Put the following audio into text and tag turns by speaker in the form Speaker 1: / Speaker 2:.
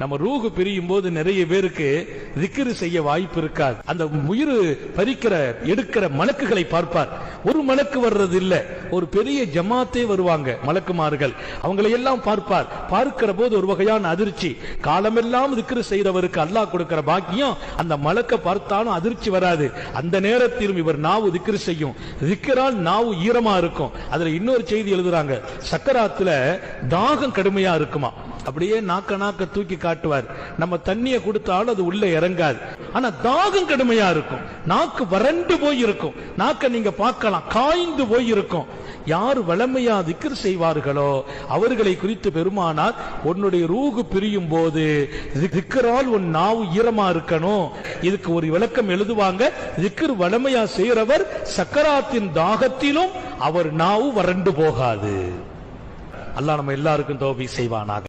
Speaker 1: நம்ம ரூஹு பிரியும் போது நிறைய பேருக்கு திக்ரு செய்ய வாய்ப்பு இருக்காது. அந்த உயிர் பறிக்கிற எடுக்கிற மலக்குகளை பார்ப்பார். ஒரு மலக்கு வர்றது இல்ல, ஒரு பெரிய ஜமாத்தே வருவாங்க மலக்குமார்கள், அவங்களை எல்லாம் பார்ப்பார். பார்க்கிற போது ஒரு வகையான அதிர்ச்சி. காலமெல்லாம் திக்ரு செய்யறவருக்கு அல்லாஹ் கொடுக்கிற பாக்கியம் அந்த மலக்க பார்த்தாலும் அதிர்ச்சி வராது. அந்த நேரத்திலும் இவர் நாவு திக்ரு செய்யும். திக்ரால் நாவு ஈரமா இருக்கும். அதுல இன்னொரு செய்தி எழுதுறாங்க, சக்கராத்துல தாகம் கடுமையா இருக்குமா, அப்படியே நாக்க தூக்கி காட்டுவார். நம்ம தண்ணிய கொடுத்தாலும் அது உள்ள இறங்காது. ஆனா தாகம் கடுமையா இருக்கும். நாக்கு வறண்டு போய் இருக்கும். நாக்க நீங்க பார்க்கலாம், காய்ந்து போய் இருக்கும். யார் வளமையா திக்ர் செய்வார்களோ அவர்களை குறித்து பெருமானார், உன்னுடைய ரூஹு பிரியும் போது திக்ரால் உன் நாவு ஈரமா இருக்கணும். இதுக்கு ஒரு விளக்கம் எழுதுவாங்க, திக்ர் வளமையா செய்யறவர் சக்கராத்தின் தாகத்திலும் அவர் நாவு வறண்டு போகாது. அல்லாஹ் நம்ம எல்லாருக்கும் தௌஃபீக் செய்வானாக.